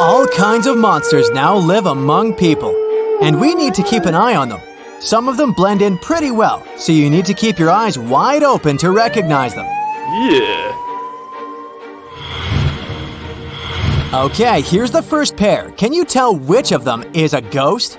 All kinds of monsters now live among people, and we need to keep an eye on them. Some of them blend in pretty well, so you need to keep your eyes wide open to recognize them. Yeah. Okay, here's the first pair. Can you tell which of them is a ghost?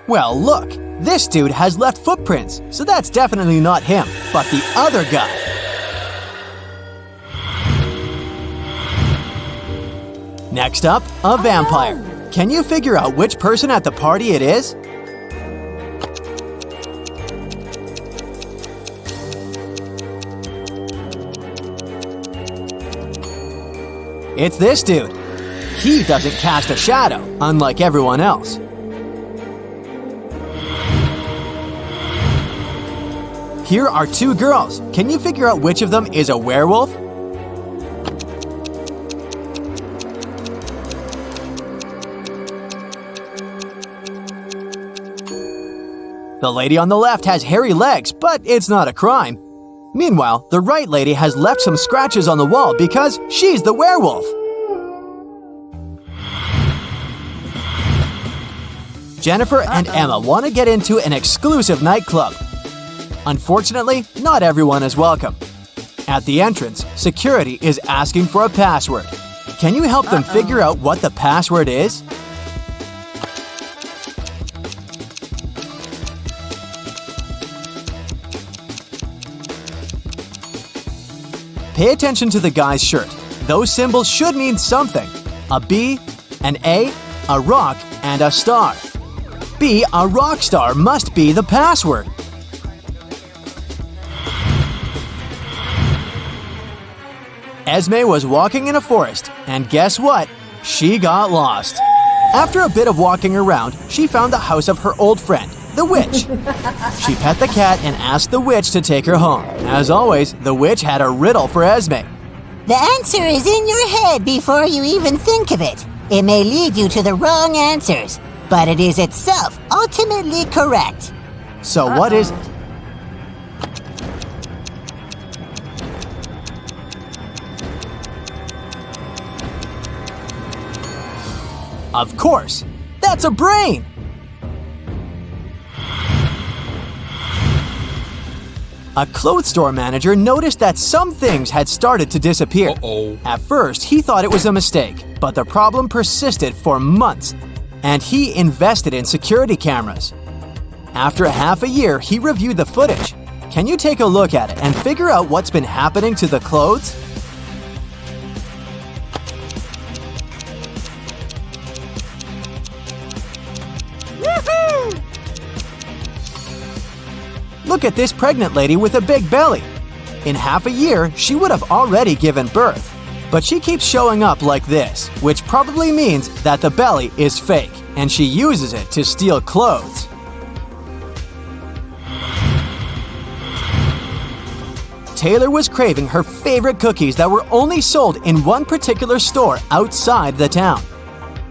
Well, look, this dude has left footprints, so that's definitely not him, but the other guy. Next up, a vampire. Can you figure out which person at the party it is? It's this dude. He doesn't cast a shadow, unlike everyone else. Here are two girls. Can you figure out which of them is a werewolf? The lady on the left has hairy legs, but it's not a crime. Meanwhile, the right lady has left some scratches on the wall because she's the werewolf. Jennifer and Emma want to get into an exclusive nightclub. Unfortunately, not everyone is welcome. At the entrance, security is asking for a password. Can you help them figure out what the password is? Pay attention to the guy's shirt. Those symbols should mean something. A B, an A, a rock, and a star. Be a rock star must be the password. Esme was walking in a forest, and guess what? She got lost. After a bit of walking around, she found the house of her old friend, the witch. She pet the cat and asked the witch to take her home. As always, the witch had a riddle for Esme. The answer is in your head before you even think of it. It may lead you to the wrong answers, but it is itself ultimately correct. So what is it? Of course, that's a brain! A clothes store manager noticed that some things had started to disappear. At first, he thought it was a mistake, but the problem persisted for months, and he invested in security cameras. After a half a year, he reviewed the footage. Can you take a look at it and figure out what's been happening to the clothes? Look at this pregnant lady with a big belly. In half a year, she would have already given birth. But she keeps showing up like this, which probably means that the belly is fake, and she uses it to steal clothes. Taylor was craving her favorite cookies that were only sold in one particular store outside the town.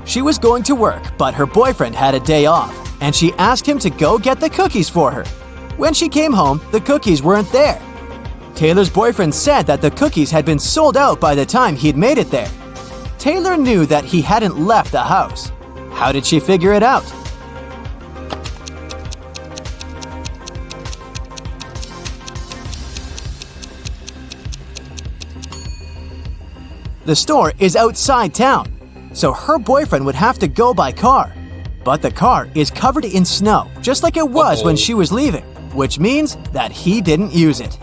She was going to work, but her boyfriend had a day off, and she asked him to go get the cookies for her. When she came home, the cookies weren't there. Taylor's boyfriend said that the cookies had been sold out by the time he'd made it there. Taylor knew that he hadn't left the house. How did she figure it out? The store is outside town, so her boyfriend would have to go by car. But the car is covered in snow, just like it was when she was leaving, which means that he didn't use it.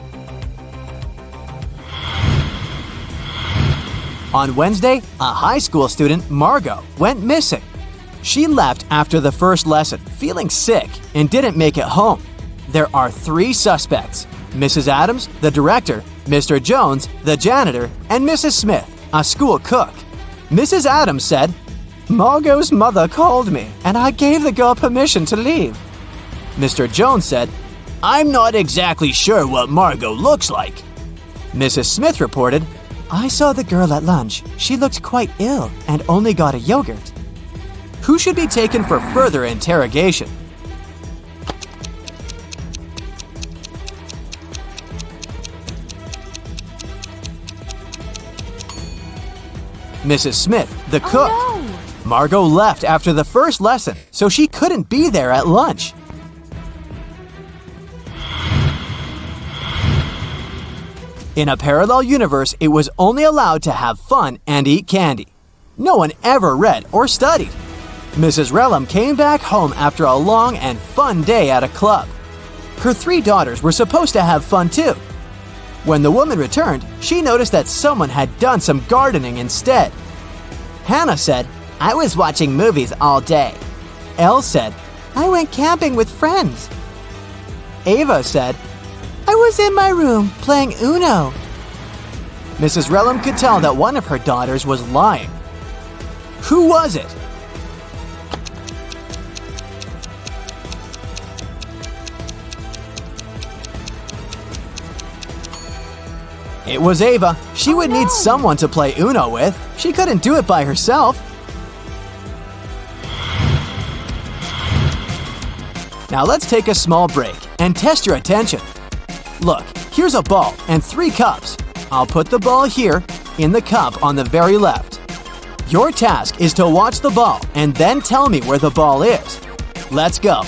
On Wednesday, a high school student, Margot, went missing. She left after the first lesson, feeling sick, and didn't make it home. There are 3 suspects: Mrs. Adams, the director, Mr. Jones, the janitor, and Mrs. Smith, a school cook. Mrs. Adams said, "Margot's mother called me, and I gave the girl permission to leave." Mr. Jones said, "I'm not exactly sure what Margot looks like." Mrs. Smith reported, "I saw the girl at lunch. She looked quite ill and only got a yogurt." Who should be taken for further interrogation? Mrs. Smith, the cook. Oh, no. Margot left after the first lesson, so she couldn't be there at lunch. In a parallel universe, it was only allowed to have fun and eat candy. No one ever read or studied. Mrs. Relham came back home after a long and fun day at a club. Her 3 daughters were supposed to have fun too. When the woman returned, she noticed that someone had done some gardening instead. Hannah said, "I was watching movies all day." Elle said, "I went camping with friends." Ava said, "I was in my room playing Uno." Mrs. Relham could tell that one of her daughters was lying. Who was it? It was Ava. She would need someone to play Uno with. She couldn't do it by herself. Now let's take a small break and test your attention. Look, here's a ball and 3 cups. I'll put the ball here in the cup on the very left. Your task is to watch the ball and then tell me where the ball is. Let's go.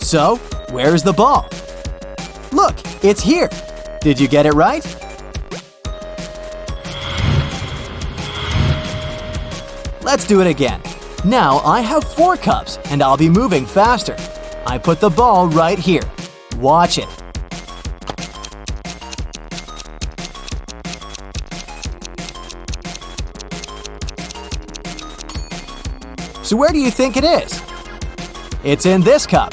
So, where's the ball? Look, it's here. Did you get it right? Let's do it again. Now I have 4 cups and I'll be moving faster. I put the ball right here. Watch it. So where do you think it is? It's in this cup.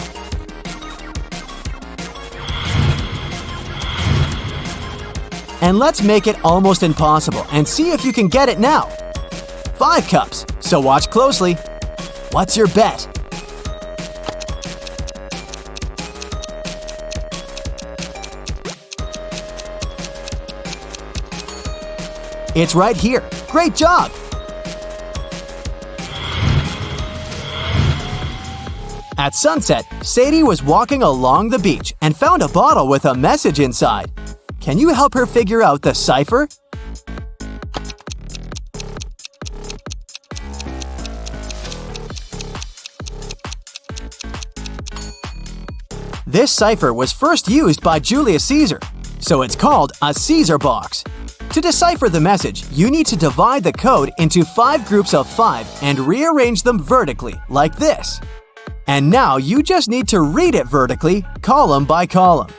And let's make it almost impossible and see if you can get it now. 5 cups, so watch closely. What's your bet? It's right here. Great job! At sunset, Sadie was walking along the beach and found a bottle with a message inside. Can you help her figure out the cipher? This cipher was first used by Julius Caesar, so it's called a Caesar box. To decipher the message, you need to divide the code into 5 groups of 5 and rearrange them vertically, like this. And now you just need to read it vertically, column by column.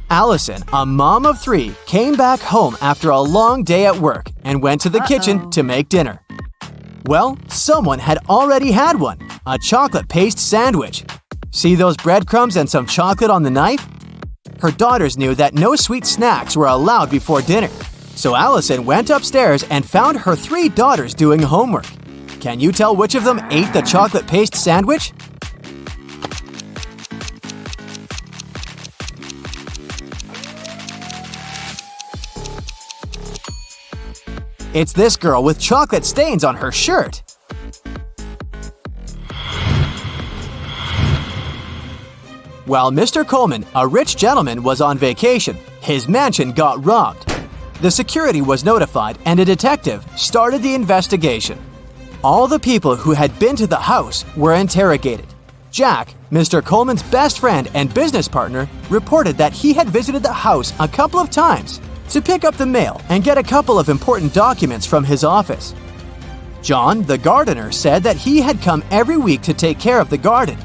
Allison, a mom of 3, came back home after a long day at work and went to the kitchen to make dinner. Well, someone had already had one, a chocolate paste sandwich. See those breadcrumbs and some chocolate on the knife? Her daughters knew that no sweet snacks were allowed before dinner, so Allison went upstairs and found her 3 daughters doing homework. Can you tell which of them ate the chocolate paste sandwich? It's this girl with chocolate stains on her shirt. While Mr. Coleman, a rich gentleman, was on vacation, his mansion got robbed. The security was notified and a detective started the investigation. All the people who had been to the house were interrogated. Jack, Mr. Coleman's best friend and business partner, reported that he had visited the house a couple of times to pick up the mail and get a couple of important documents from his office. John, the gardener, said that he had come every week to take care of the garden.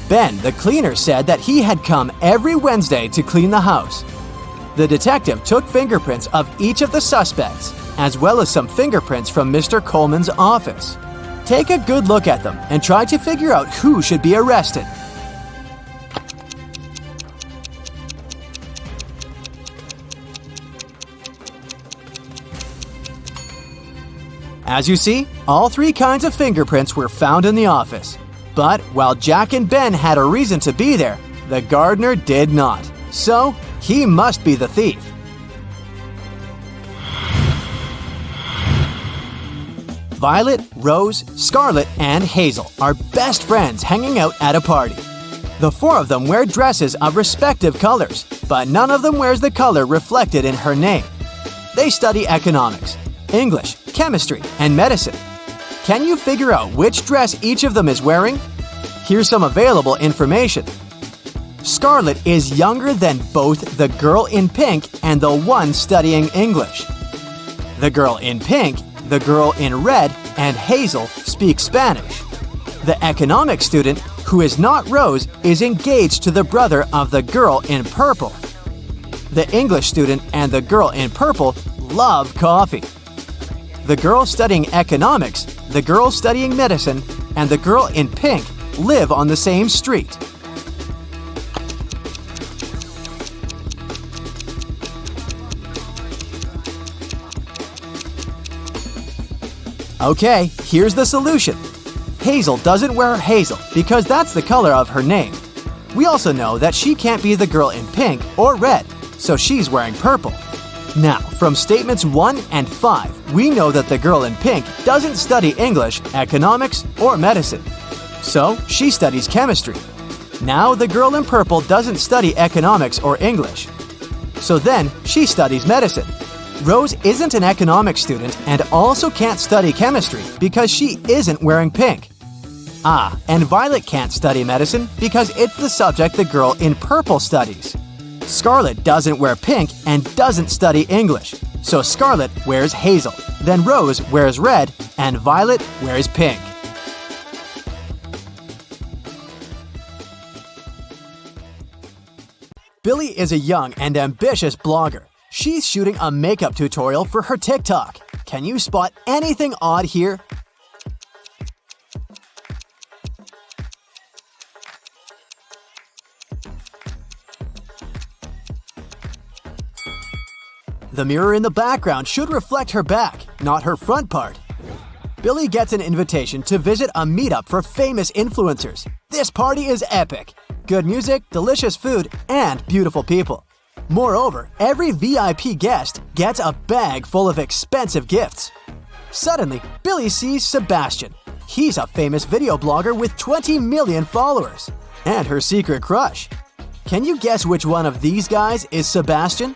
Ben, the cleaner, said that he had come every Wednesday to clean the house. The detective took fingerprints of each of the suspects, as well as some fingerprints from Mr. Coleman's office. Take a good look at them and try to figure out who should be arrested. As you see, all 3 kinds of fingerprints were found in the office. But while Jack and Ben had a reason to be there, the gardener did not. So, he must be the thief. Violet, Rose, Scarlet, and Hazel are best friends hanging out at a party. The four of them wear dresses of respective colors, but none of them wears the color reflected in her name. They study economics, English, chemistry, and medicine. Can you figure out which dress each of them is wearing? Here's some available information. Scarlet is younger than both the girl in pink and the one studying English. The girl in pink, the girl in red, and Hazel speak Spanish. The economics student, who is not Rose, is engaged to the brother of the girl in purple. The English student and the girl in purple love coffee. The girl studying economics, the girl studying medicine, and the girl in pink live on the same street. Okay, here's the solution. Hazel doesn't wear hazel because that's the color of her name. We also know that she can't be the girl in pink or red, so she's wearing purple. Now, from statements 1 and 5, we know that the girl in pink doesn't study English, economics, or medicine. So, she studies chemistry. Now, the girl in purple doesn't study economics or English. So then, she studies medicine. Rose isn't an economics student and also can't study chemistry because she isn't wearing pink. And Violet can't study medicine because it's the subject the girl in purple studies. Scarlet doesn't wear pink and doesn't study English, so Scarlet wears hazel. Then Rose wears red and Violet wears pink. Billy is a young and ambitious blogger. She's shooting a makeup tutorial for her TikTok. Can you spot anything odd here? The mirror in the background should reflect her back, not her front part. Billy gets an invitation to visit a meetup for famous influencers. This party is epic. Good music, delicious food, and beautiful people. Moreover, every VIP guest gets a bag full of expensive gifts. Suddenly, Billy sees Sebastian. He's a famous video blogger with 20 million followers. And her secret crush. Can you guess which one of these guys is Sebastian?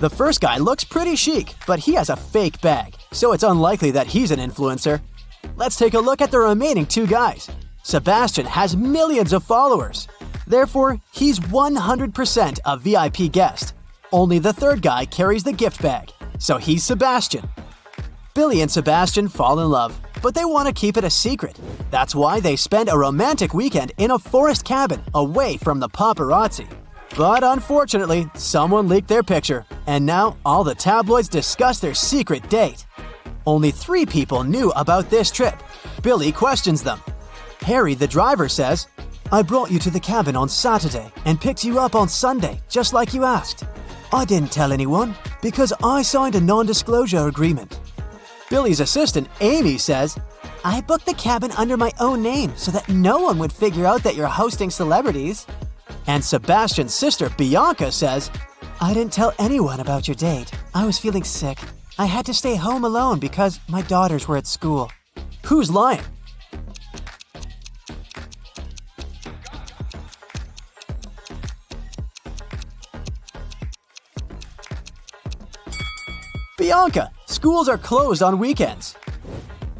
The first guy looks pretty chic, but he has a fake bag, so it's unlikely that he's an influencer. Let's take a look at the remaining two guys. Sebastian has millions of followers. Therefore, he's 100% a VIP guest. Only the third guy carries the gift bag, so he's Sebastian. Billy and Sebastian fall in love, but they want to keep it a secret. That's why they spend a romantic weekend in a forest cabin away from the paparazzi. But unfortunately, someone leaked their picture, and now all the tabloids discuss their secret date. Only 3 people knew about this trip. Billy questions them. Harry, the driver, says, "I brought you to the cabin on Saturday and picked you up on Sunday, just like you asked. I didn't tell anyone because I signed a non-disclosure agreement." Billy's assistant, Amy, says, "I booked the cabin under my own name so that no one would figure out that you're hosting celebrities." And Sebastian's sister, Bianca, says, "I didn't tell anyone about your date. I was feeling sick. I had to stay home alone because my daughters were at school." Who's lying? Bianca, schools are closed on weekends.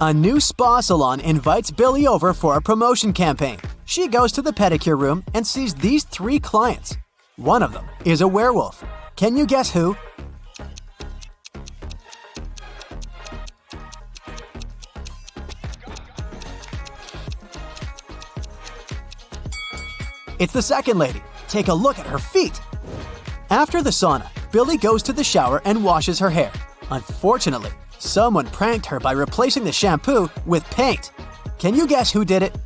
A new spa salon invites Billy over for a promotion campaign. She goes to the pedicure room and sees these 3 clients. One of them is a werewolf. Can you guess who? It's the second lady. Take a look at her feet. After the sauna, Billy goes to the shower and washes her hair. Unfortunately, someone pranked her by replacing the shampoo with paint. Can you guess who did it?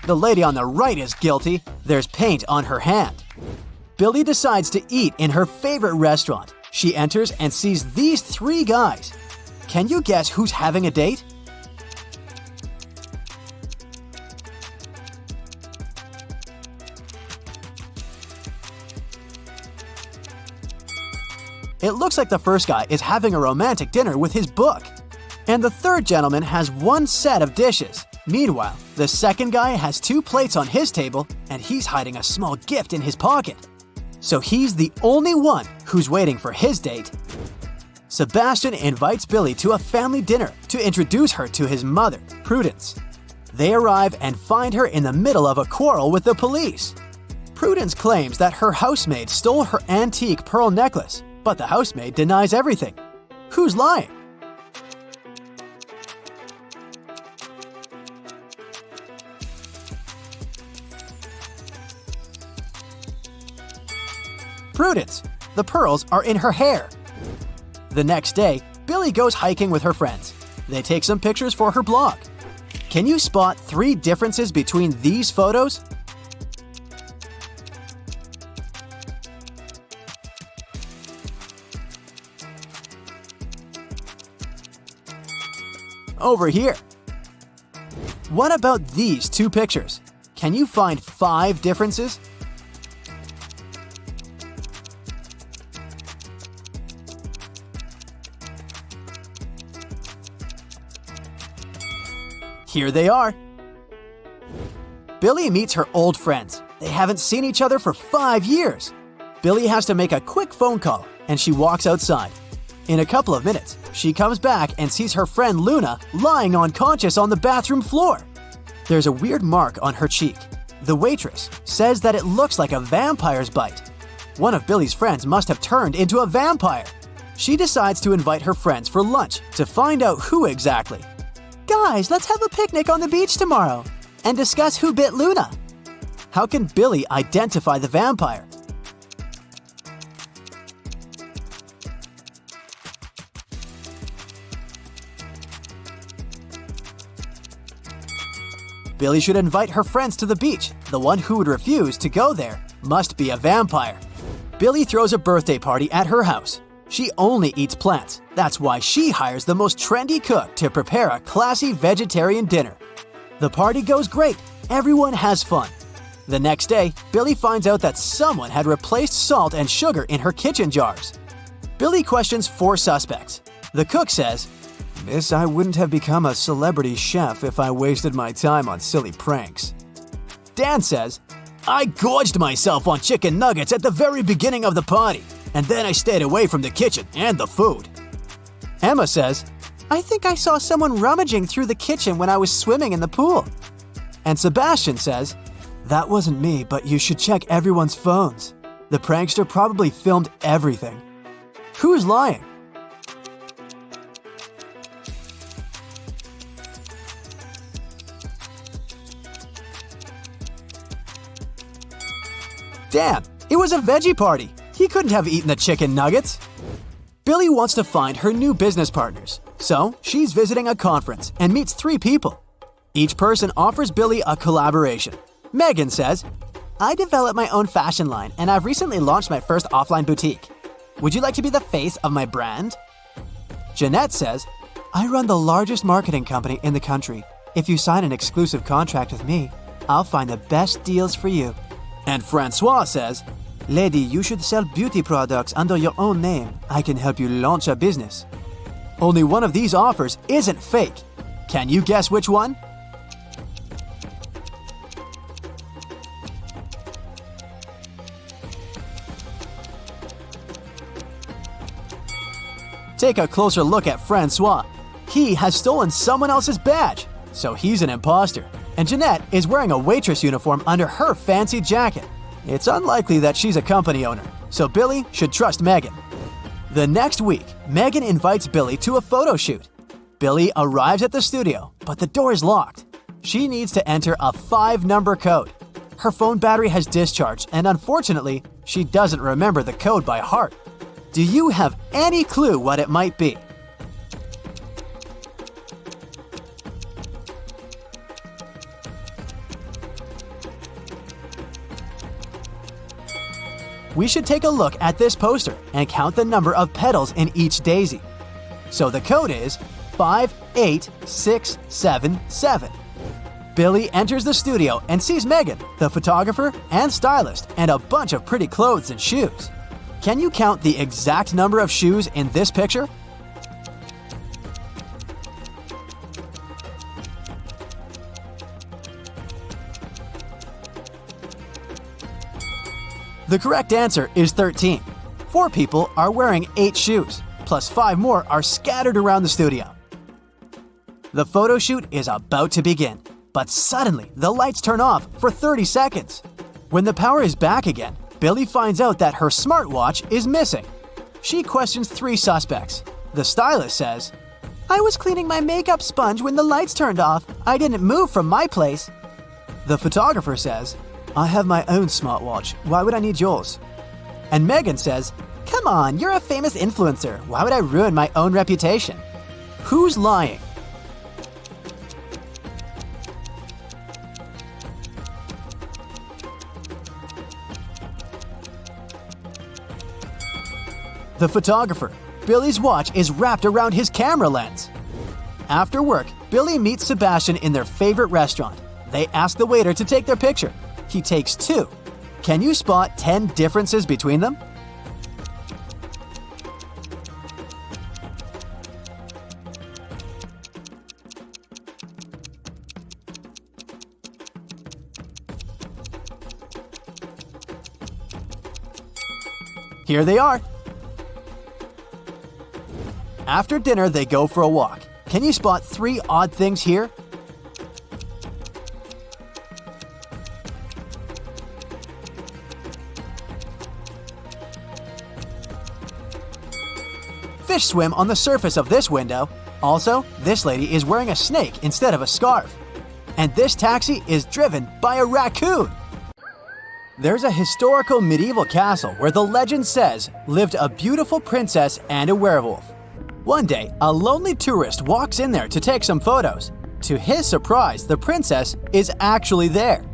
The lady on the right is guilty. There's paint on her hand. Billy decides to eat in her favorite restaurant. She enters and sees these 3 guys. Can you guess who's having a date? It looks like the first guy is having a romantic dinner with his book. And the third gentleman has 1 set of dishes. Meanwhile, the second guy has 2 plates on his table and he's hiding a small gift in his pocket. So he's the only one who's waiting for his date. Sebastian invites Billy to a family dinner to introduce her to his mother, Prudence. They arrive and find her in the middle of a quarrel with the police. Prudence claims that her housemaid stole her antique pearl necklace, but the housemaid denies everything. Who's lying? Prudence. The pearls are in her hair. The next day, Billy goes hiking with her friends. They take some pictures for her blog. Can you spot 3 differences between these photos? Over here. What about these 2 pictures? Can you find 5 differences? Here they are. Billy meets her old friends. They haven't seen each other for 5 years. Billy has to make a quick phone call, and she walks outside. In a couple of minutes, she comes back and sees her friend Luna lying unconscious on the bathroom floor. There's a weird mark on her cheek. The waitress says that it looks like a vampire's bite. One of Billy's friends must have turned into a vampire. She decides to invite her friends for lunch to find out who exactly. Guys, let's have a picnic on the beach tomorrow and discuss who bit Luna. How can Billy identify the vampire? Billy should invite her friends to the beach. The one who would refuse to go there must be a vampire. Billy throws a birthday party at her house. She only eats plants. That's why she hires the most trendy cook to prepare a classy vegetarian dinner. The party goes great. Everyone has fun. The next day, Billy finds out that someone had replaced salt and sugar in her kitchen jars. Billy questions 4 suspects. The cook says, "Miss, I wouldn't have become a celebrity chef if I wasted my time on silly pranks." Dan says, "I gorged myself on chicken nuggets at the very beginning of the party, and then I stayed away from the kitchen and the food." Emma says, "I think I saw someone rummaging through the kitchen when I was swimming in the pool." And Sebastian says, "That wasn't me, but you should check everyone's phones. The prankster probably filmed everything." Who's lying? Damn, it was a veggie party. He couldn't have eaten the chicken nuggets. Billy wants to find her new business partners, so she's visiting a conference and meets 3 people. Each person offers Billy a collaboration. Megan says, "I developed my own fashion line and I've recently launched my first offline boutique. Would you like to be the face of my brand?" Jeanette says, "I run the largest marketing company in the country. If you sign an exclusive contract with me, I'll find the best deals for you." And Francois says, "Lady, you should sell beauty products under your own name. I can help you launch a business." Only one of these offers isn't fake. Can you guess which one? Take a closer look at Francois. He has stolen someone else's badge, so he's an imposter. And Jeanette is wearing a waitress uniform under her fancy jacket. It's unlikely that she's a company owner, so Billy should trust Megan. The next week, Megan invites Billy to a photo shoot. Billy arrives at the studio, but the door is locked. She needs to enter a 5-number code. Her phone battery has discharged, and unfortunately, she doesn't remember the code by heart. Do you have any clue what it might be? we should take a look at this poster and count the number of petals in each daisy. So the code is 58677. Billy enters the studio and sees Megan, the photographer and stylist, and a bunch of pretty clothes and shoes. Can you count the exact number of shoes in this picture? The correct answer is 13. 4 people are wearing 8 shoes, plus 5 more are scattered around the studio. The photo shoot is about to begin, but suddenly the lights turn off for 30 seconds. When the power is back again, Billy finds out that her smartwatch is missing. She questions 3 suspects. The stylist says, "I was cleaning my makeup sponge when the lights turned off. I didn't move from my place." The photographer says, "I have my own smartwatch. Why would I need yours?" And Megan says, "Come on, you're a famous influencer. Why would I ruin my own reputation?" Who's lying? The photographer. Billy's watch is wrapped around his camera lens. After work, Billy meets Sebastian in their favorite restaurant. They ask the waiter to take their picture. He takes 2. Can you spot 10 differences between them? Here they are. After dinner, they go for a walk. Can you spot 3 odd things here? Fish swim on the surface of this window. Also, this lady is wearing a snake instead of a scarf. And this taxi is driven by a raccoon. There's a historical medieval castle where the legend says lived a beautiful princess and a werewolf. One day, a lonely tourist walks in there to take some photos. To his surprise, the princess is actually there.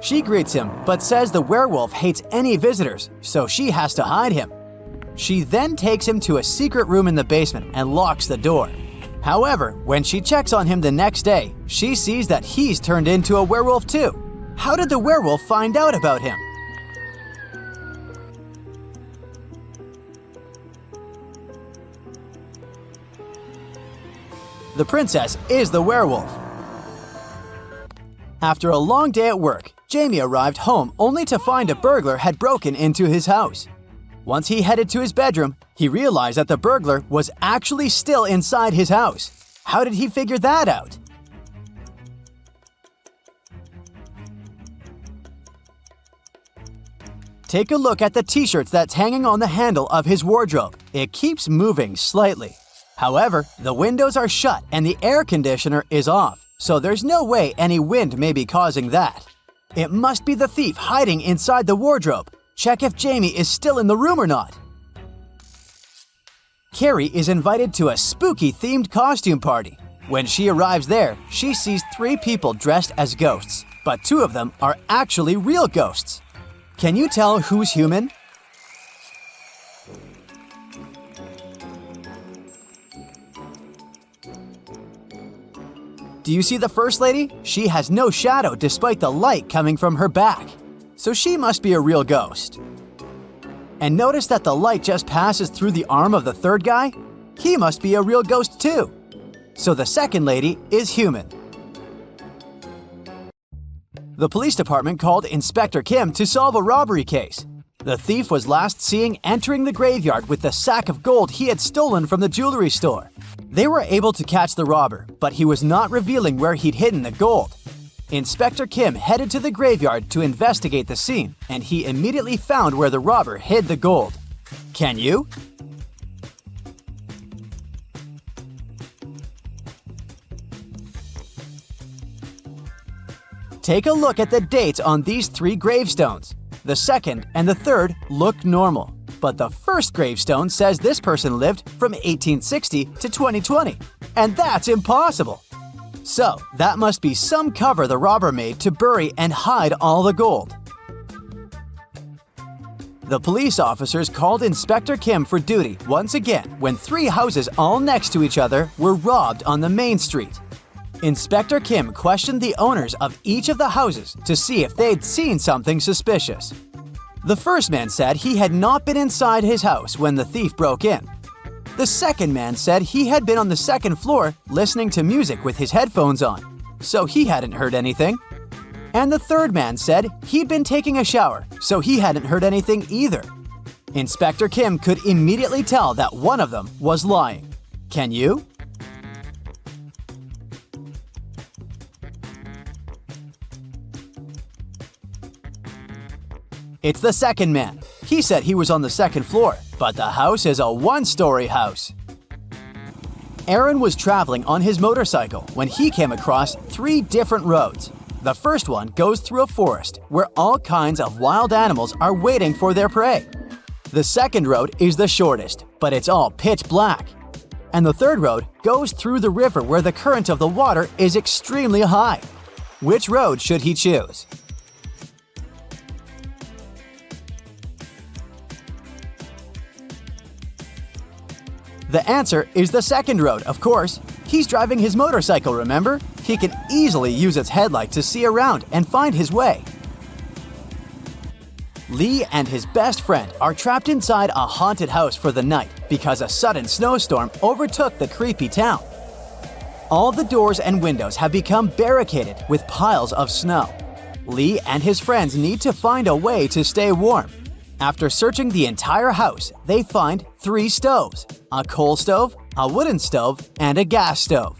She greets him but says the werewolf hates any visitors, so she has to hide him. She then takes him to a secret room in the basement and locks the door. However, when she checks on him the next day, she sees that he's turned into a werewolf too. How did the werewolf find out about him? The princess is the werewolf. After a long day at work, Jamie arrived home only to find a burglar had broken into his house. Once he headed to his bedroom, he realized that the burglar was actually still inside his house. How did he figure that out? Take a look at the t-shirts that's hanging on the handle of his wardrobe. It keeps moving slightly. However, the windows are shut and the air conditioner is off, so there's no way any wind may be causing that. It must be the thief hiding inside the wardrobe. Check if Jamie is still in the room or not. Carrie is invited to a spooky-themed costume party. When she arrives there, she sees 3 people dressed as ghosts, but 2 of them are actually real ghosts. Can you tell who's human? Do you see the first lady? She has no shadow despite the light coming from her back. So she must be a real ghost. And notice that the light just passes through the arm of the third guy? He must be a real ghost too. So the second lady is human. The police department called Inspector Kim to solve a robbery case. The thief was last seen entering the graveyard with the sack of gold he had stolen from the jewelry store. They were able to catch the robber, but he was not revealing where he'd hidden the gold. Inspector Kim headed to the graveyard to investigate the scene, and he immediately found where the robber hid the gold. Can you? Take a look at the dates on these 3 gravestones. The second and the third look normal, but the first gravestone says this person lived from 1860 to 2020, and that's impossible. So, that must be some cover the robber made to bury and hide all the gold. The police officers called Inspector Kim for duty once again when 3 houses all next to each other were robbed on the main street. Inspector Kim questioned the owners of each of the houses to see if they'd seen something suspicious. The first man said he had not been inside his house when the thief broke in. The second man said he had been on the second floor listening to music with his headphones on, so he hadn't heard anything. And the third man said he'd been taking a shower, so he hadn't heard anything either. Inspector Kim could immediately tell that one of them was lying. Can you? It's the second man. He said he was on the second floor, but the house is a 1-story house. Aaron was traveling on his motorcycle when he came across 3 different roads. The first one goes through a forest where all kinds of wild animals are waiting for their prey. The second road is the shortest, but it's all pitch black. And the third road goes through the river where the current of the water is extremely high. Which road should he choose? The answer is the second road, of course. He's driving his motorcycle, remember? He can easily use its headlight to see around and find his way. Lee and his best friend are trapped inside a haunted house for the night because a sudden snowstorm overtook the creepy town. All the doors and windows have become barricaded with piles of snow. Lee and his friends need to find a way to stay warm. After searching the entire house, they find 3 stoves: a coal stove, a wooden stove, and a gas stove.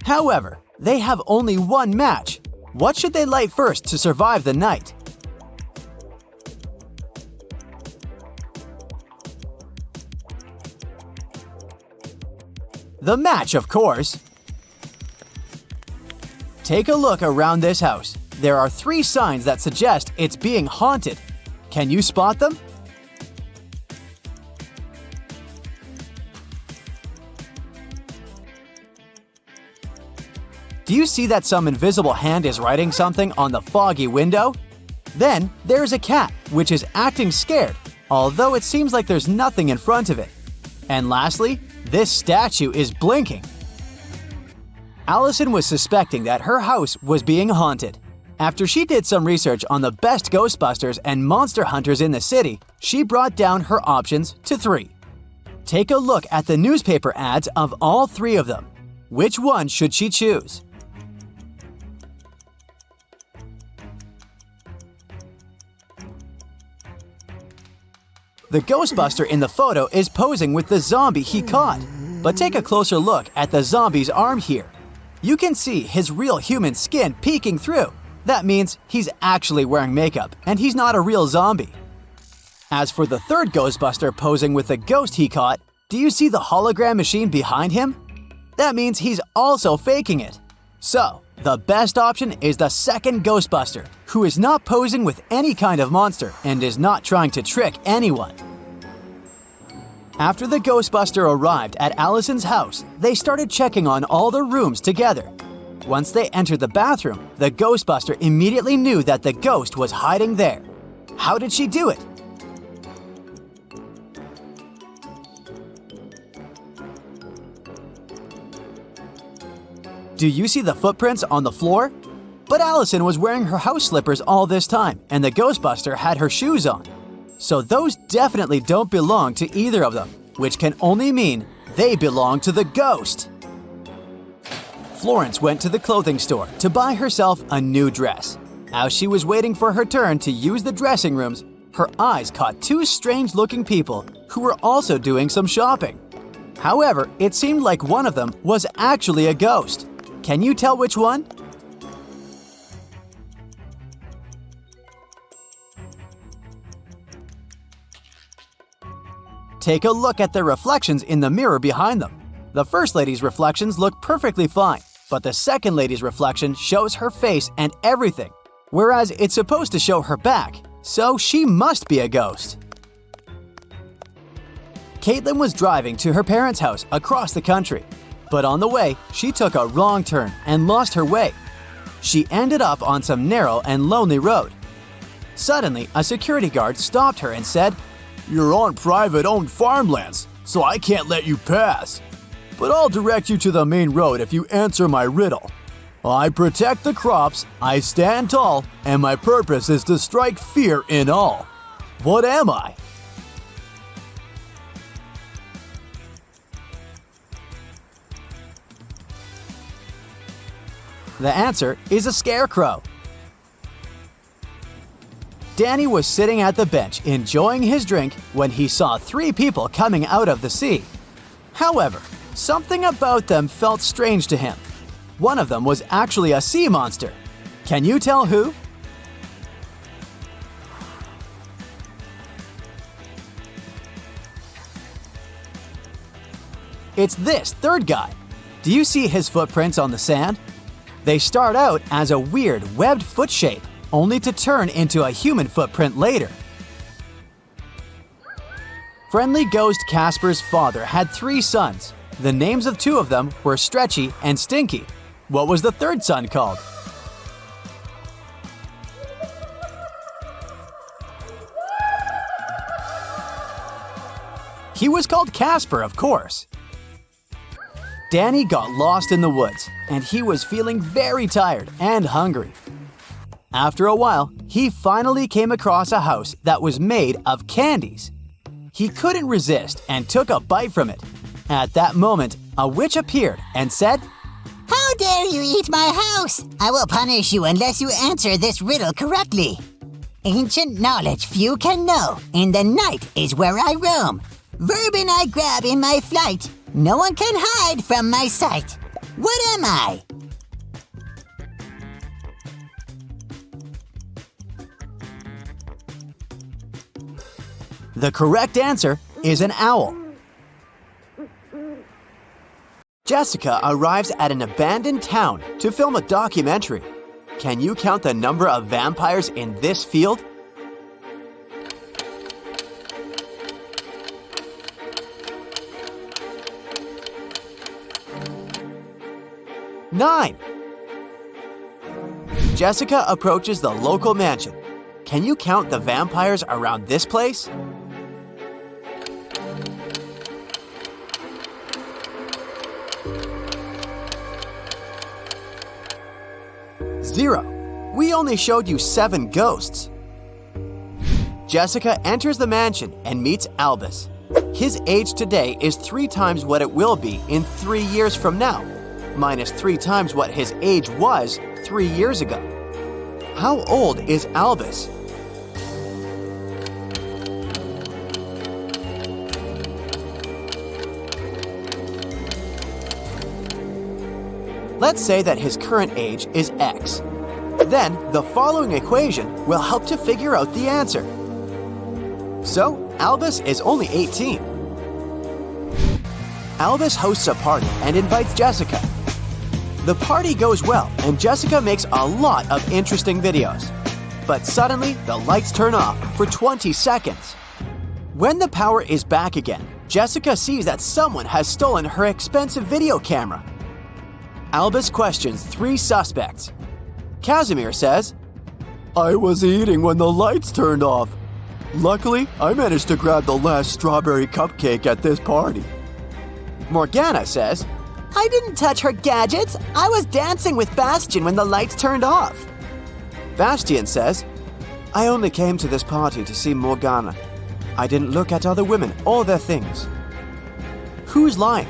However, they have only one match. What should they light first to survive the night? The match, of course. Take a look around this house. There are 3 signs that suggest it's being haunted. Can you spot them? Do you see that some invisible hand is writing something on the foggy window? Then there's a cat, which is acting scared, although it seems like there's nothing in front of it. And lastly, this statue is blinking. Allison was suspecting that her house was being haunted. After she did some research on the best Ghostbusters and monster hunters in the city, she brought down her options to 3. Take a look at the newspaper ads of all 3 of them. Which one should she choose? The Ghostbuster in the photo is posing with the zombie he caught. But take a closer look at the zombie's arm here. You can see his real human skin peeking through. That means he's actually wearing makeup, and he's not a real zombie. As for the third Ghostbuster posing with the ghost he caught, do you see the hologram machine behind him? That means he's also faking it. So, the best option is the second Ghostbuster, who is not posing with any kind of monster and is not trying to trick anyone. After the Ghostbuster arrived at Allison's house, they started checking on all the rooms together. Once they entered the bathroom, the Ghostbuster immediately knew that the ghost was hiding there. How did she do it? Do you see the footprints on the floor? But Allison was wearing her house slippers all this time, and the Ghostbuster had her shoes on. So those definitely don't belong to either of them, which can only mean they belong to the ghost. Florence went to the clothing store to buy herself a new dress. As she was waiting for her turn to use the dressing rooms, her eyes caught 2 strange-looking people who were also doing some shopping. However, it seemed like one of them was actually a ghost. Can you tell which one? Take a look at the reflections in the mirror behind them. The first lady's reflections look perfectly fine, but the second lady's reflection shows her face and everything, whereas it's supposed to show her back, so she must be a ghost. Caitlin was driving to her parents' house across the country, but on the way, she took a wrong turn and lost her way. She ended up on some narrow and lonely road. Suddenly, a security guard stopped her and said, "You're on private-owned farmlands, so I can't let you pass. But I'll direct you to the main road if you answer my riddle. I protect the crops, I stand tall, and my purpose is to strike fear in all. What am I?" The answer is a scarecrow. Danny was sitting at the bench enjoying his drink when he saw 3 people coming out of the sea. However, something about them felt strange to him. One of them was actually a sea monster. Can you tell who? It's this third guy. Do you see his footprints on the sand? They start out as a weird webbed foot shape, only to turn into a human footprint later. Friendly Ghost Casper's father had 3 sons. The names of 2 of them were Stretchy and Stinky. What was the third son called? He was called Casper, of course. Danny got lost in the woods, and he was feeling very tired and hungry. After a while, he finally came across a house that was made of candies. He couldn't resist and took a bite from it. At that moment, a witch appeared and said, How dare you eat my house? I will punish you unless you answer this riddle correctly. Ancient knowledge few can know. In the night is where I roam. Vermin I grab in my flight. No one can hide from my sight. What am I? The correct answer is an owl. Jessica arrives at an abandoned town to film a documentary. Can you count the number of vampires in this field? Nine. Jessica approaches the local mansion. Can you count the vampires around this place? Zero. We only showed you 7 ghosts. Jessica enters the mansion and meets Albus. His age today is 3 times what it will be in 3 years from now, minus 3 times what his age was 3 years ago. How old is Albus? Let's say that his current age is X. Then, the following equation will help to figure out the answer. So, Albus is only 18. Albus hosts a party and invites Jessica. The party goes well, and Jessica makes a lot of interesting videos. But suddenly, the lights turn off for 20 seconds. When the power is back again, Jessica sees that someone has stolen her expensive video camera. Albus questions 3 suspects. Casimir says, "I was eating when the lights turned off. Luckily, I managed to grab the last strawberry cupcake at this party." Morgana says, "I didn't touch her gadgets. I was dancing with Bastian when the lights turned off." Bastian says, "I only came to this party to see Morgana. I didn't look at other women or their things." Who's lying?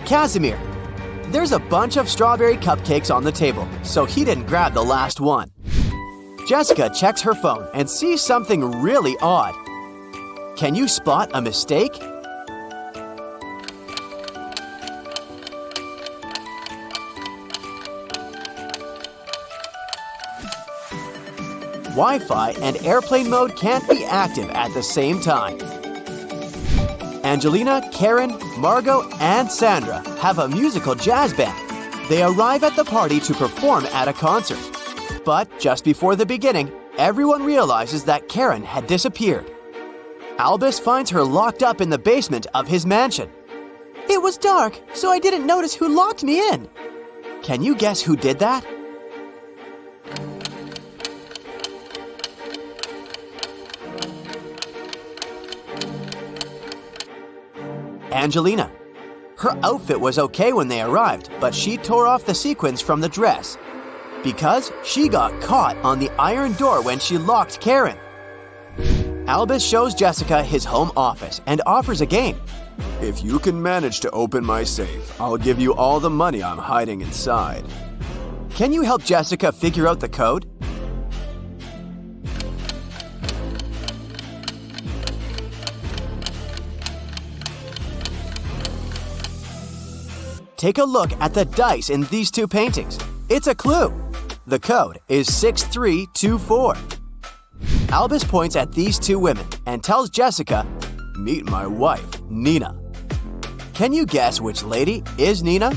Casimir. There's a bunch of strawberry cupcakes on the table, so he didn't grab the last one. Jessica checks her phone and sees something really odd. Can you spot a mistake? Wi-Fi and airplane mode can't be active at the same time. Angelina, Karen, Margot, and Sandra have a musical jazz band. They arrive at the party to perform at a concert. But just before the beginning, everyone realizes that Karen had disappeared. Albus finds her locked up in the basement of his mansion. It was dark, so I didn't notice who locked me in. Can you guess who did that? Angelina. Her outfit was okay when they arrived, but she tore off the sequins from the dress because she got caught on the iron door when she locked Karen. Albus shows Jessica his home office and offers a game. If you can manage to open my safe, I'll give you all the money I'm hiding inside. Can you help Jessica figure out the code? Take a look at the dice in these two paintings. It's a clue. The code is 6324. Albus points at these two women and tells Jessica, "Meet my wife, Nina." Can you guess which lady is Nina?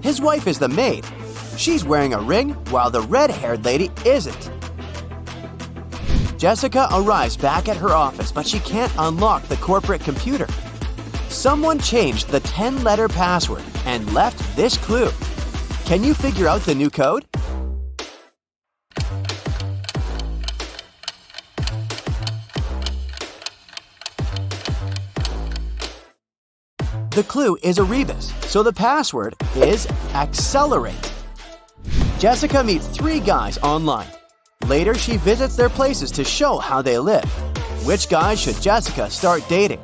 His wife is the maid. She's wearing a ring while the red-haired lady isn't. Jessica arrives back at her office, but she can't unlock the corporate computer. Someone changed the 10-letter password and left this clue. Can you figure out the new code? The clue is a rebus, so the password is accelerate. Jessica meets 3 guys online. Later, she visits their places to show how they live. Which guys should Jessica start dating?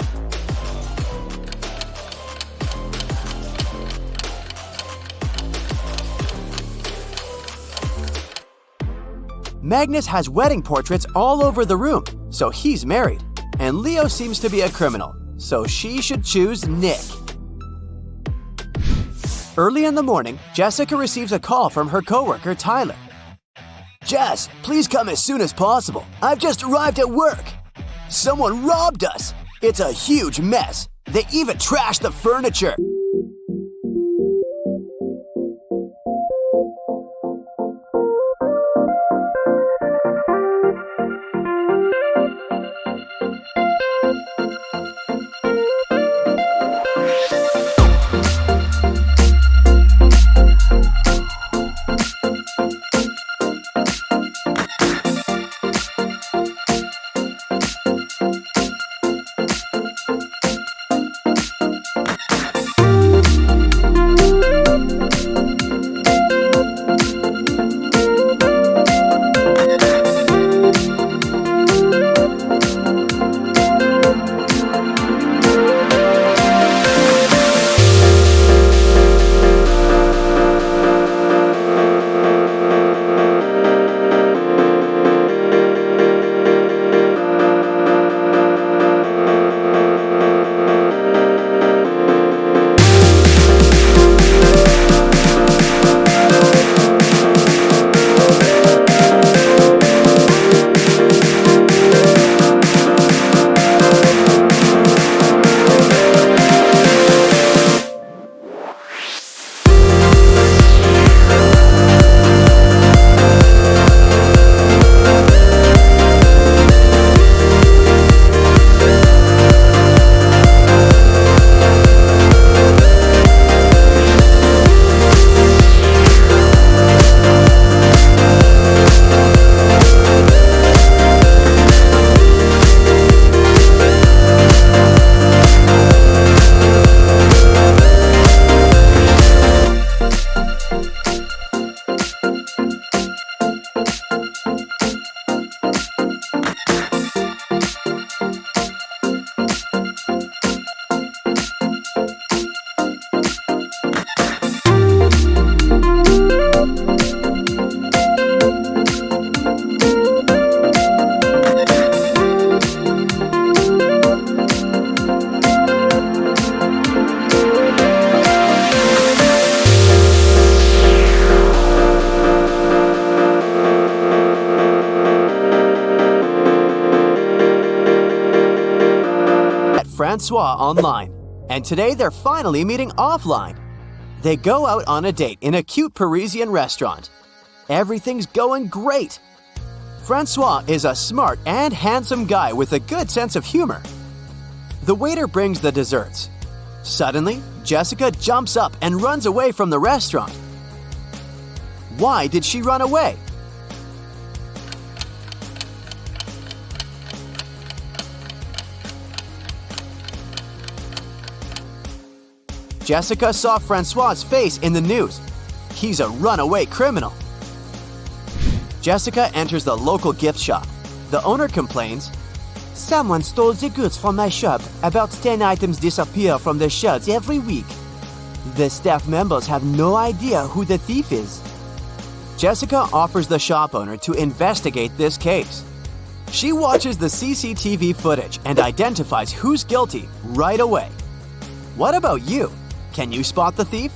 Magnus has wedding portraits all over the room, so he's married. And Leo seems to be a criminal, so she should choose Nick. Early in the morning, Jessica receives a call from her coworker, Tyler. Jess, please come as soon as possible. I've just arrived at work. Someone robbed us. It's a huge mess. They even trashed the furniture. Francois online, and today they're finally meeting offline. They go out on a date in a cute Parisian restaurant. Everything's going great. Francois is a smart and handsome guy with a good sense of humor. The waiter brings the desserts. Suddenly, Jessica jumps up and runs away from the restaurant. Why did she run away? Jessica saw Francois's face in the news. He's a runaway criminal. Jessica enters the local gift shop. The owner complains, "Someone stole the goods from my shop. About 10 items disappear from the shelves every week. The staff members have no idea who the thief is." Jessica offers the shop owner to investigate this case. She watches the CCTV footage and identifies who's guilty right away. What about you? Can you spot the thief?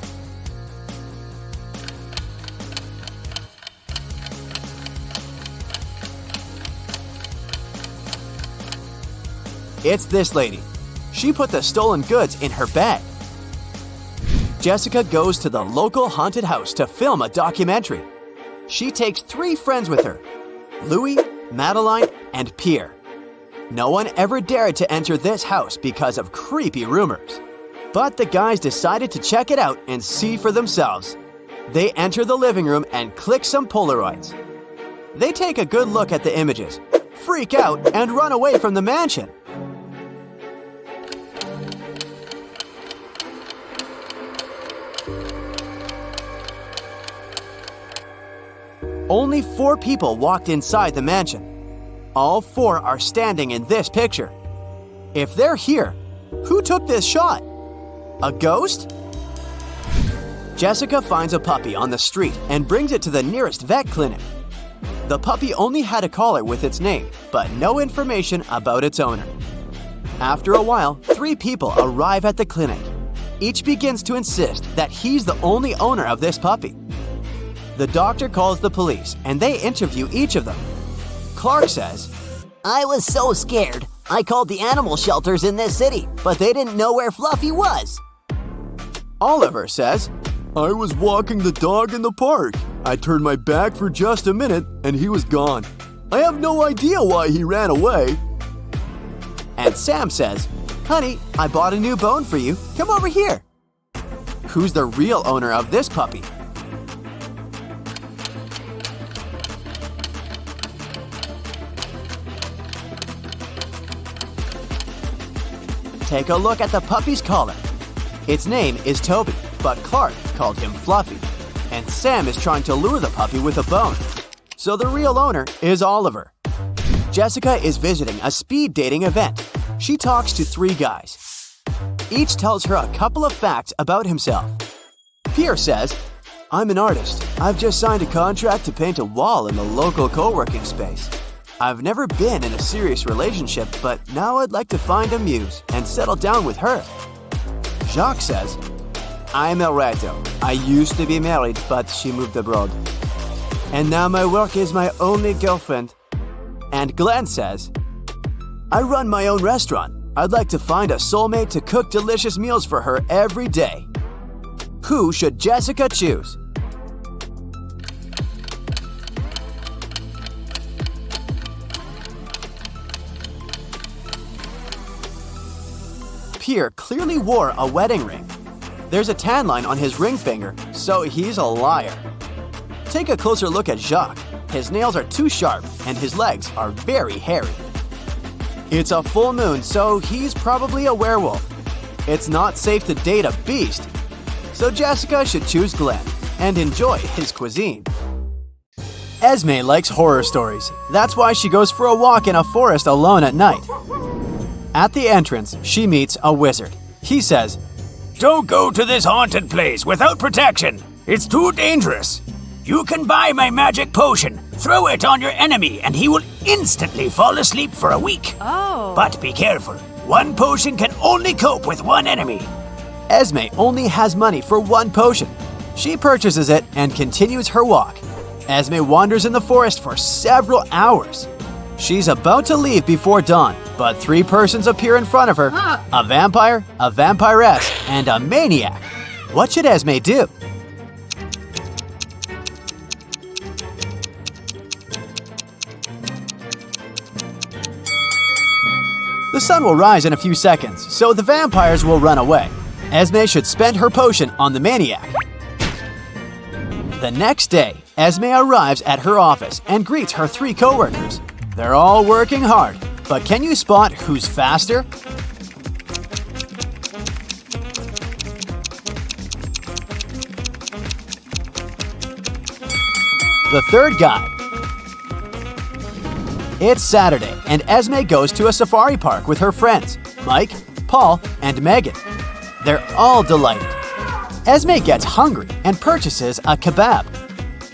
It's this lady. She put the stolen goods in her bag. Jessica goes to the local haunted house to film a documentary. She takes 3 friends with her, Louis, Madeline, and Pierre. No one ever dared to enter this house because of creepy rumors. But the guys decided to check it out and see for themselves. They enter the living room and click some Polaroids. They take a good look at the images, freak out, and run away from the mansion. Only 4 people walked inside the mansion. All 4 are standing in this picture. If they're here, who took this shot? A ghost? Jessica finds a puppy on the street and brings it to the nearest vet clinic. The puppy only had a collar with its name, but no information about its owner. After a while, 3 people arrive at the clinic. Each begins to insist that he's the only owner of this puppy. The doctor calls the police and they interview each of them. Clark says, I was so scared. I called the animal shelters in this city, but they didn't know where Fluffy was. Oliver says, I was walking the dog in the park. I turned my back for just a minute and he was gone. I have no idea why he ran away. And Sam says, Honey, I bought a new bone for you. Come over here. Who's the real owner of this puppy? Take a look at the puppy's collar. Its name is Toby, but Clark called him Fluffy. And Sam is trying to lure the puppy with a bone. So the real owner is Oliver. Jessica is visiting a speed dating event. She talks to 3 guys. Each tells her a couple of facts about himself. Pierre says, I'm an artist. I've just signed a contract to paint a wall in the local co-working space. I've never been in a serious relationship, but now I'd like to find a muse and settle down with her. Jacques says, I'm El Reto. I used to be married, but she moved abroad. And now my work is my only girlfriend. And Glenn says, I run my own restaurant. I'd like to find a soulmate to cook delicious meals for her every day. Who should Jessica choose? Pierre clearly wore a wedding ring. There's a tan line on his ring finger, so he's a liar. Take a closer look at Jacques. His nails are too sharp and his legs are very hairy. It's a full moon, so he's probably a werewolf. It's not safe to date a beast, so Jessica should choose Glenn and enjoy his cuisine. Esme likes horror stories. That's why she goes for a walk in a forest alone at night. At the entrance, she meets a wizard. He says, Don't go to this haunted place without protection. It's too dangerous. You can buy my magic potion, throw it on your enemy, and he will instantly fall asleep for a week. Oh. But be careful. 1 potion can only cope with 1 enemy. Esme only has money for 1 potion. She purchases it and continues her walk. Esme wanders in the forest for several hours. She's about to leave before dawn, but 3 persons appear in front of her. A vampire, a vampiress, and a maniac. What should Esme do? sun will rise in a few seconds, so the vampires will run away. Esme should spend her potion on the maniac. The next day, Esme arrives at her office and greets her 3 coworkers. They're all working hard, but can you spot who's faster? The third guy. It's Saturday, and Esme goes to a safari park with her friends, Mike, Paul, and Megan. They're all delighted. Esme gets hungry and purchases a kebab.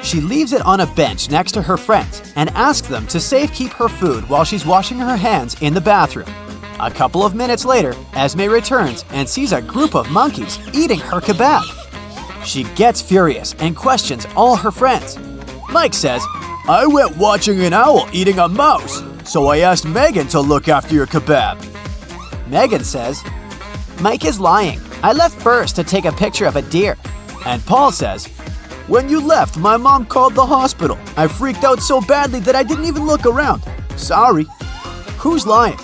She leaves it on a bench next to her friends and asks them to safekeep her food while she's washing her hands in the bathroom. A couple of minutes later, Esme returns and sees a group of monkeys eating her kebab. She gets furious and questions all her friends. Mike says, I went watching an owl eating a mouse, so I asked Megan to look after your kebab. Megan says, Mike is lying. I left first to take a picture of a deer. And Paul says, when you left, my mom called the hospital. I freaked out so badly that I didn't even look around. Sorry. Who's lying?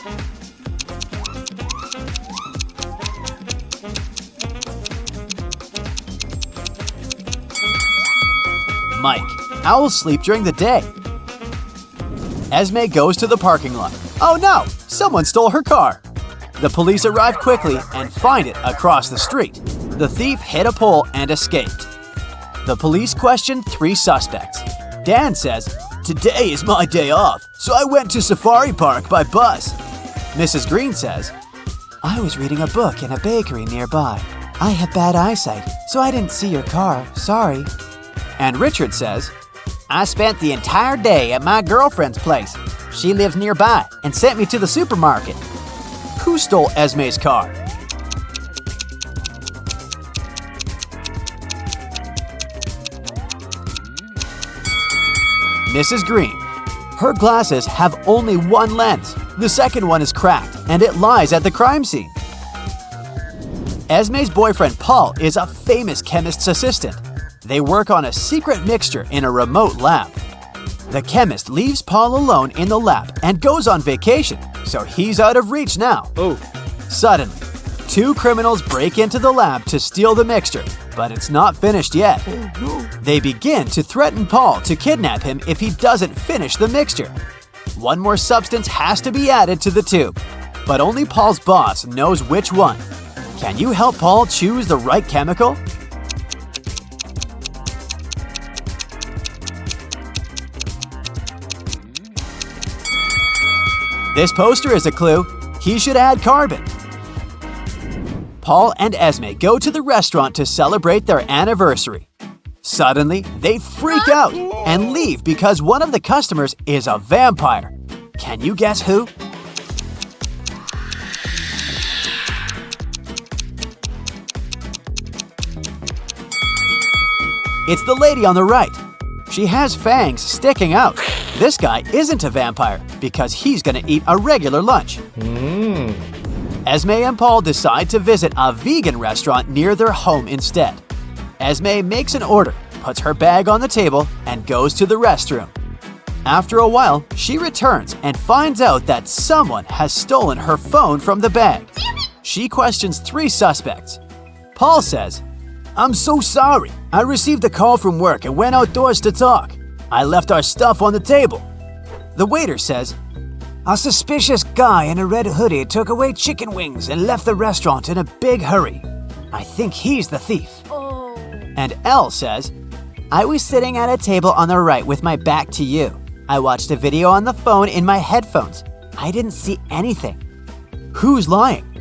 Mike. Owls sleep during the day. Esme goes to the parking lot. Oh no! Someone stole her car. The police arrive quickly and find it across the street. The thief hit a pole and escaped. The police question 3 suspects. Dan says, today is my day off, so I went to Safari Park by bus. Mrs. Green says, I was reading a book in a bakery nearby. I have bad eyesight, so I didn't see your car. Sorry. And Richard says, I spent the entire day at my girlfriend's place. She lives nearby and sent me to the supermarket. Who stole Esme's car? Mrs. Green. Her glasses have only one lens. The second one is cracked and it lies at the crime scene. Esme's boyfriend Paul is a famous chemist's assistant. They work on a secret mixture in a remote lab. The chemist leaves Paul alone in the lab and goes on vacation, so he's out of reach now. Suddenly, 2 criminals break into the lab to steal the mixture, but it's not finished yet. They begin to threaten Paul to kidnap him if he doesn't finish the mixture. One more substance has to be added to the tube, but only Paul's boss knows which one. Can you help Paul choose the right chemical? This poster is a clue. He should add carbon. Paul and Esme go to the restaurant to celebrate their anniversary. Suddenly, they freak out and leave because one of the customers is a vampire. Can you guess who? It's the lady on the right. She has fangs sticking out. This guy isn't a vampire because he's gonna eat a regular lunch. Esme and Paul decide to visit a vegan restaurant near their home instead. Esme makes an order, puts her bag on the table, and goes to the restroom. After a while, she returns and finds out that someone has stolen her phone from the bag. She questions 3 suspects. Paul says, I'm so sorry. I received a call from work and went outdoors to talk. I left our stuff on the table. The waiter says, a suspicious guy in a red hoodie took away chicken wings and left the restaurant in a big hurry. I think he's the thief. And Elle says, I was sitting at a table on the right with my back to you. I watched a video on the phone in my headphones. I didn't see anything. Who's lying?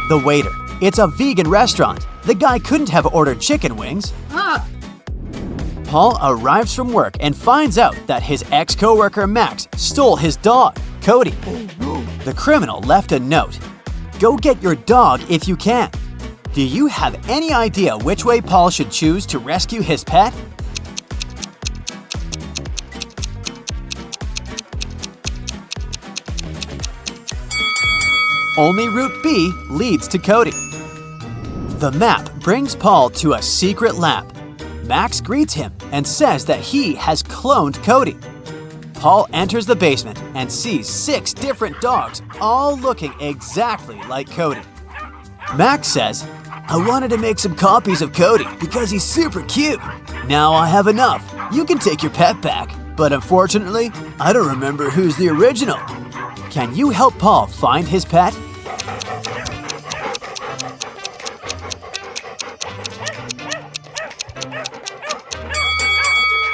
The waiter. It's a vegan restaurant. The guy couldn't have ordered chicken wings. Paul arrives from work and finds out that his ex-coworker Max stole his dog, Cody. The criminal left a note. Go get your dog if you can. Do you have any idea which way Paul should choose to rescue his pet? Only Route B leads to Cody. The map brings Paul to a secret lab. Max greets him and says that he has cloned Cody. Paul enters the basement and sees 6 different dogs, all looking exactly like Cody. Max says, "I wanted to make some copies of Cody because he's super cute. Now I have enough. You can take your pet back, but unfortunately, I don't remember who's the original." Can you help Paul find his pet?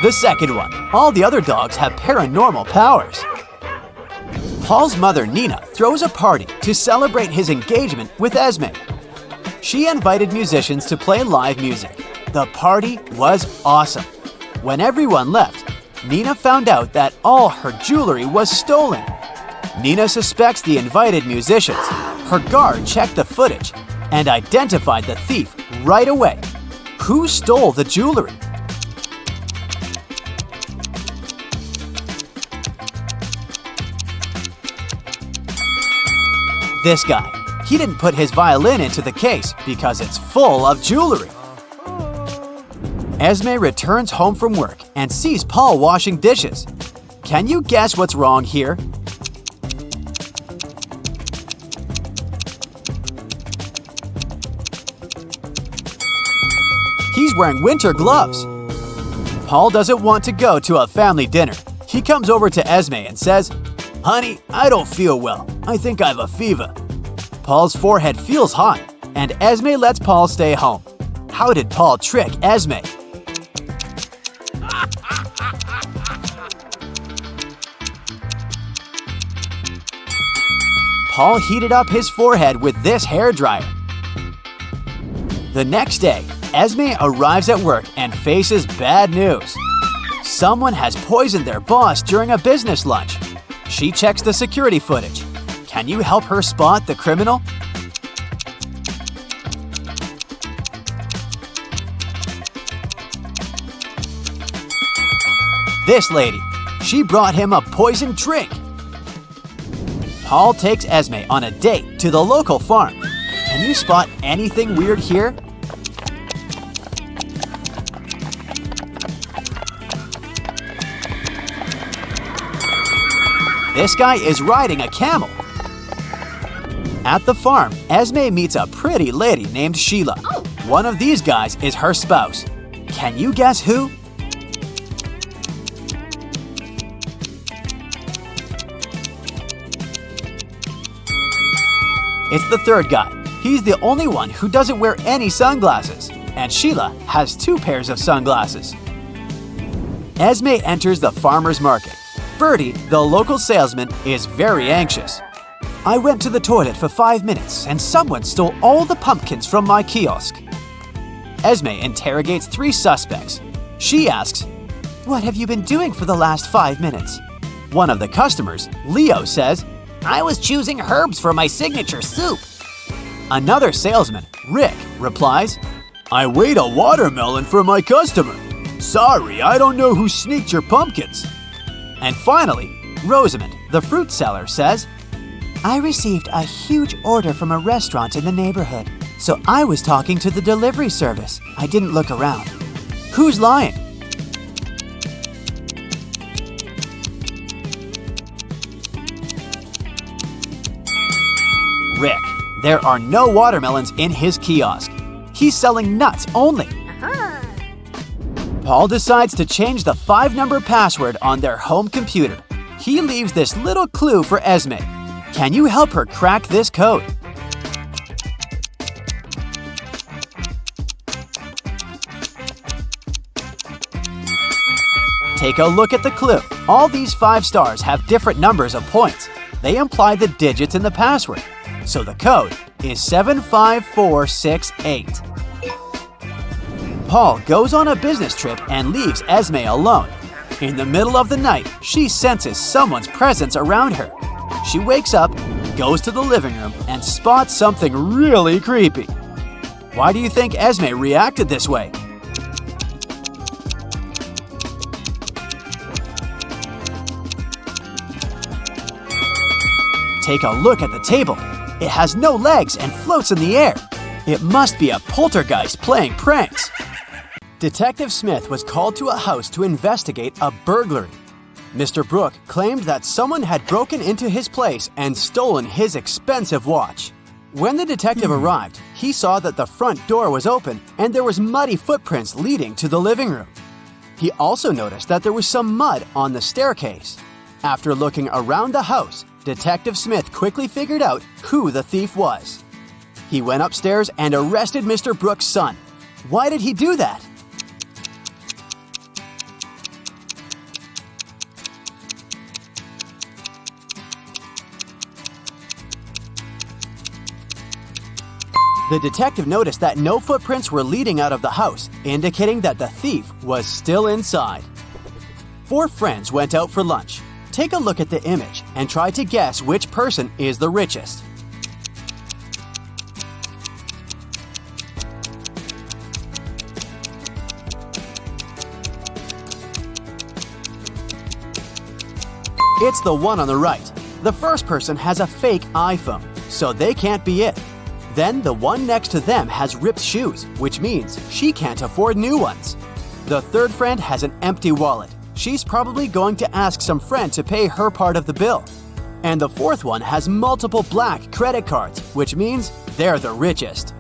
The second one, all the other dogs have paranormal powers. Paul's mother, Nina, throws a party to celebrate his engagement with Esme. She invited musicians to play live music. The party was awesome. When everyone left, Nina found out that all her jewelry was stolen. Nina suspects the invited musicians. Her guard checked the footage and identified the thief right away. Who stole the jewelry? This guy. He didn't put his violin into the case because it's full of jewelry. Esme returns home from work and sees Paul washing dishes. Can you guess what's wrong here? He's wearing winter gloves. Paul doesn't want to go to a family dinner. He comes over to Esme and says, "Honey, I don't feel well. I think I have a fever." Paul's forehead feels hot, and Esme lets Paul stay home. How did Paul trick Esme? Paul heated up his forehead with this hairdryer. The next day, Esme arrives at work and faces bad news. Someone has poisoned their boss during a business lunch. She checks the security footage. Can you help her spot the criminal? This lady. She brought him a poisoned drink. Paul takes Esme on a date to the local farm. Can you spot anything weird here? This guy is riding a camel. At the farm, Esme meets a pretty lady named Sheila. One of these guys is her spouse. Can you guess who? It's the third guy. He's the only one who doesn't wear any sunglasses. And Sheila has 2 pairs of sunglasses. Esme enters the farmer's market. Bertie, the local salesman, is very anxious. "I went to the toilet for 5 minutes and someone stole all the pumpkins from my kiosk." Esme interrogates 3 suspects. She asks, "What have you been doing for the last 5 minutes?" One of the customers, Leo, says, I was choosing herbs for my signature soup. Another salesman, Rick, replies, "I weighed a watermelon for my customer. Sorry, I don't know who sneaked your pumpkins." And finally, Rosamond, the fruit seller, says, "I received a huge order from a restaurant in the neighborhood, so I was talking to the delivery service. I didn't look around." Who's lying? Rick. There are no watermelons in his kiosk. He's selling nuts only. Paul decides to change the 5-number password on their home computer. He leaves this little clue for Esme. Can you help her crack this code? Take a look at the clue. All these 5 stars have different numbers of points. They imply the digits in the password. So the code is 75468. Paul goes on a business trip and leaves Esme alone. In the middle of the night, she senses someone's presence around her. She wakes up, goes to the living room, and spots something really creepy. Why do you think Esme reacted this way? Take a look at the table. It has no legs and floats in the air. It must be a poltergeist playing pranks. Detective Smith was called to a house to investigate a burglary. Mr. Brooke claimed that someone had broken into his place and stolen his expensive watch. When the detective arrived, he saw that the front door was open and there was muddy footprints leading to the living room. He also noticed that there was some mud on the staircase. After looking around the house, Detective Smith quickly figured out who the thief was. He went upstairs and arrested Mr. Brooks' son. Why did he do that? The detective noticed that no footprints were leading out of the house, indicating that the thief was still inside. 4 friends went out for lunch. Take a look at the image and try to guess which person is the richest. It's the one on the right. The first person has a fake iPhone, so they can't be it. Then the one next to them has ripped shoes, which means she can't afford new ones. The third friend has an empty wallet. She's probably going to ask some friend to pay her part of the bill. And the fourth one has multiple black credit cards, which means they're the richest.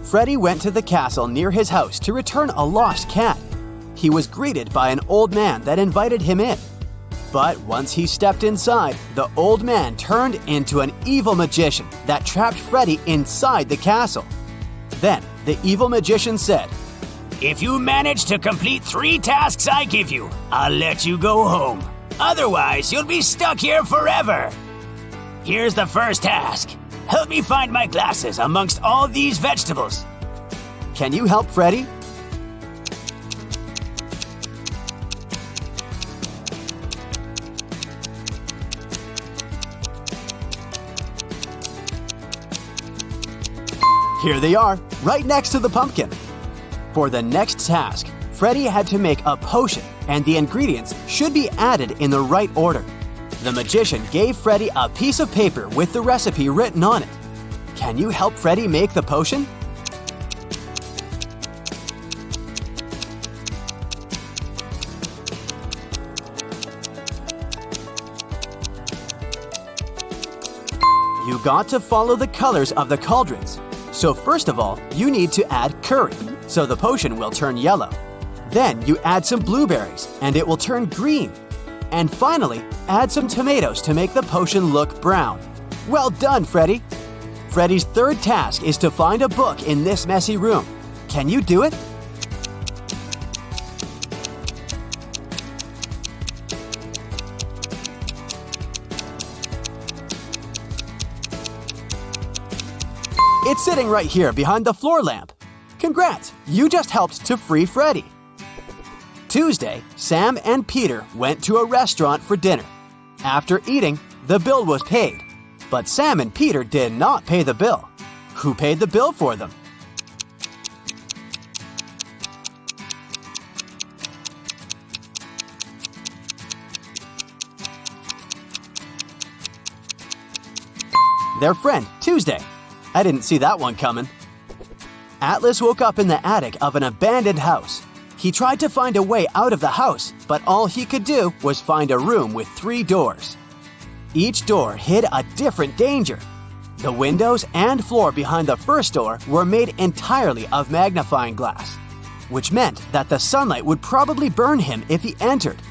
Freddie went to the castle near his house to return a lost cat. He was greeted by an old man that invited him in. But once he stepped inside, the old man turned into an evil magician that trapped Freddie inside the castle. Then the evil magician said, "If you manage to complete 3 tasks I give you, I'll let you go home. Otherwise, you'll be stuck here forever. Here's the first task. Help me find my glasses amongst all these vegetables." Can you help Freddie? Here they are, right next to the pumpkin. For the next task, Freddie had to make a potion, and the ingredients should be added in the right order. The magician gave Freddie a piece of paper with the recipe written on it. Can you help Freddie make the potion? You got to follow the colors of the cauldrons. So first of all, you need to add curry, so the potion will turn yellow. Then you add some blueberries, and it will turn green. And finally, add some tomatoes to make the potion look brown. Well done, Freddie! Freddie's third task is to find a book in this messy room. Can you do it? It's sitting right here behind the floor lamp. Congrats, you just helped to free Freddie. Tuesday, Sam and Peter went to a restaurant for dinner. After eating, the bill was paid. But Sam and Peter did not pay the bill. Who paid the bill for them? Their friend, Tuesday. I didn't see that one coming. Atlas woke up in the attic of an abandoned house. He tried to find a way out of the house, but all he could do was find a room with 3 doors. Each door hid a different danger. The windows and floor behind the first door were made entirely of magnifying glass, which meant that the sunlight would probably burn him if he entered.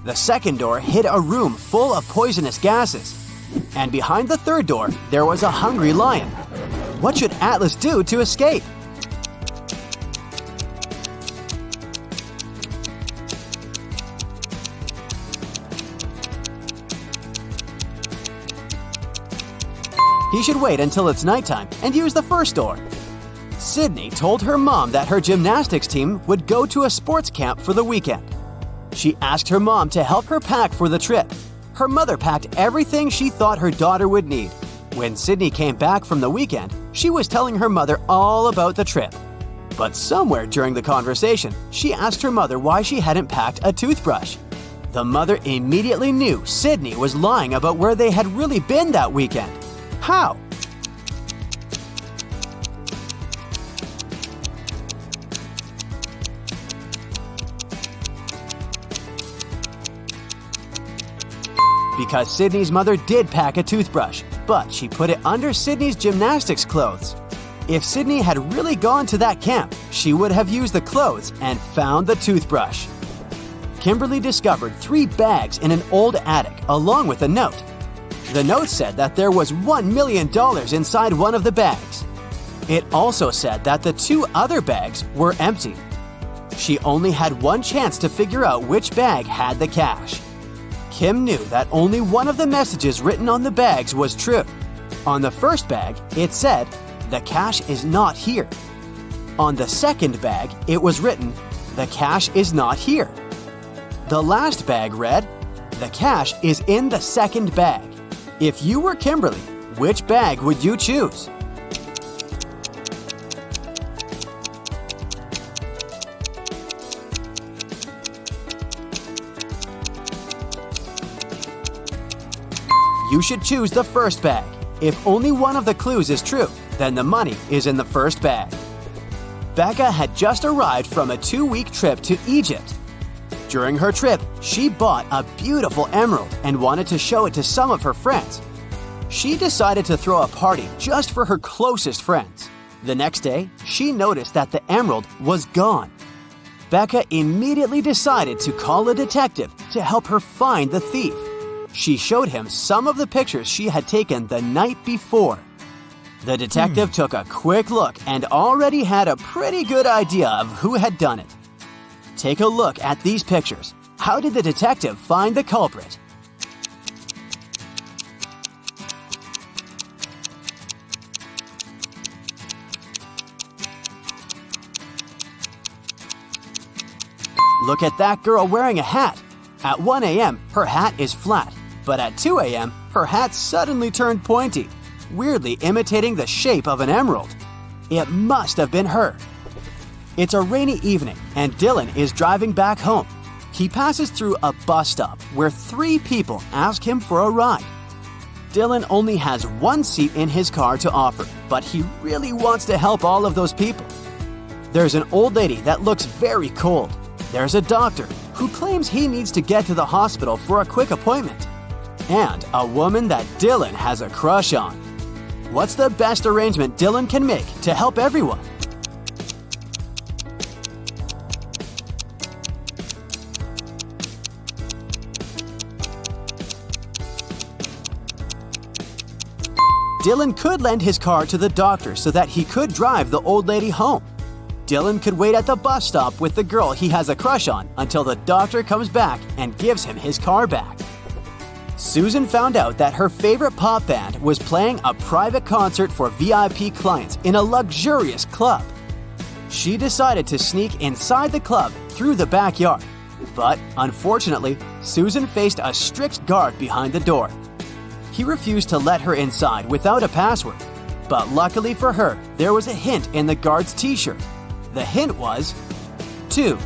The second door hid a room full of poisonous gases. And behind the third door, there was a hungry lion. What should Atlas do to escape? He should wait until it's nighttime and use the first door. Sydney told her mom that her gymnastics team would go to a sports camp for the weekend. She asked her mom to help her pack for the trip. Her mother packed everything she thought her daughter would need. When Sydney came back from the weekend, she was telling her mother all about the trip. But somewhere during the conversation, she asked her mother why she hadn't packed a toothbrush. The mother immediately knew Sydney was lying about where they had really been that weekend. How? because Sydney's mother did pack a toothbrush, but she put it under Sydney's gymnastics clothes. If Sydney had really gone to that camp, she would have used the clothes and found the toothbrush. Kimberly discovered 3 bags in an old attic along with a note. The note said that there was $1 million inside one of the bags. It also said that the 2 other bags were empty. She only had one chance to figure out which bag had the cash. Kim knew that only one of the messages written on the bags was true. On the first bag, it said, "The cash is not here." On the second bag, it was written, "The cash is not here." The last bag read, "The cash is in the second bag." If you were Kimberly, which bag would you choose? You should choose the first bag. If only one of the clues is true, then the money is in the first bag. Becca had just arrived from a 2-week trip to Egypt. During her trip, she bought a beautiful emerald and wanted to show it to some of her friends. She decided to throw a party just for her closest friends. The next day, she noticed that the emerald was gone. Becca immediately decided to call a detective to help her find the thief. She showed him some of the pictures she had taken the night before. The detective took a quick look and already had a pretty good idea of who had done it. Take a look at these pictures. How did the detective find the culprit? Look at that girl wearing a hat. At 1 a.m., her hat is flat, but at 2 a.m., her hat suddenly turned pointy, weirdly imitating the shape of an emerald. It must have been her. It's a rainy evening, and Dylan is driving back home. He passes through a bus stop where 3 people ask him for a ride. Dylan only has 1 seat in his car to offer, but he really wants to help all of those people. There's an old lady that looks very cold. There's a doctor who claims he needs to get to the hospital for a quick appointment. And a woman that Dylan has a crush on. What's the best arrangement Dylan can make to help everyone? Dylan could lend his car to the doctor so that he could drive the old lady home. Dylan could wait at the bus stop with the girl he has a crush on until the doctor comes back and gives him his car back. Susan found out that her favorite pop band was playing a private concert for VIP clients in a luxurious club. She decided to sneak inside the club through the backyard. But unfortunately, Susan faced a strict guard behind the door. He refused to let her inside without a password. But luckily for her, there was a hint in the guard's t-shirt. The hint was 2,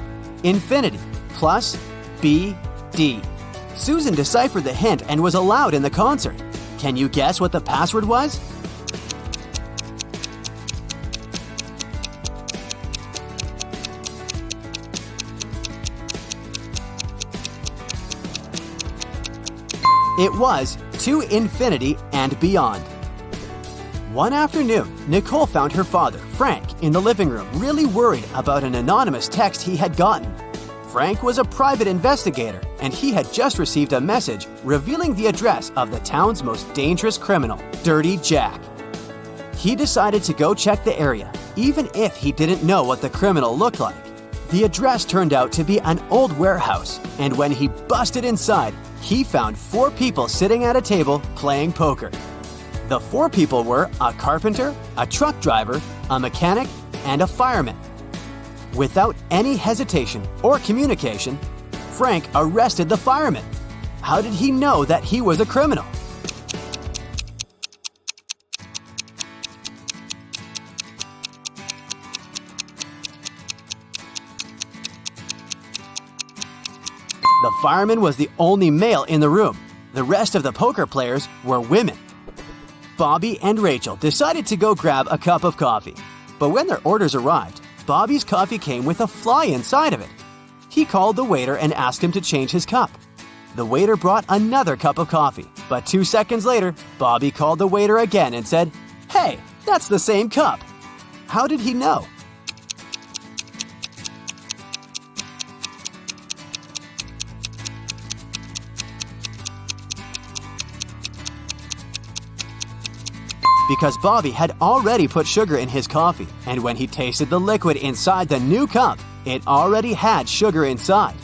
infinity, plus, B, D. Susan deciphered the hint and was allowed in the concert. Can you guess what the password was? It was to infinity and beyond. One afternoon, Nicole found her father, Frank, in the living room, really worried about an anonymous text he had gotten. Frank was a private investigator, and he had just received a message revealing the address of the town's most dangerous criminal, Dirty Jack. He decided to go check the area, even if he didn't know what the criminal looked like. The address turned out to be an old warehouse, and when he busted inside, he found 4 people sitting at a table playing poker. The 4 people were a carpenter, a truck driver, a mechanic, and a fireman. Without any hesitation or communication, Frank arrested the fireman. How did he know that he was a criminal? The fireman was the only male in the room. The rest of the poker players were women. Bobby and Rachel decided to go grab a cup of coffee. But when their orders arrived, Bobby's coffee came with a fly inside of it. He called the waiter and asked him to change his cup. The waiter brought another cup of coffee, but 2 seconds later, Bobby called the waiter again and said, "Hey, that's the same cup." How did he know? Because Bobby had already put sugar in his coffee, and when he tasted the liquid inside the new cup, it already had sugar inside.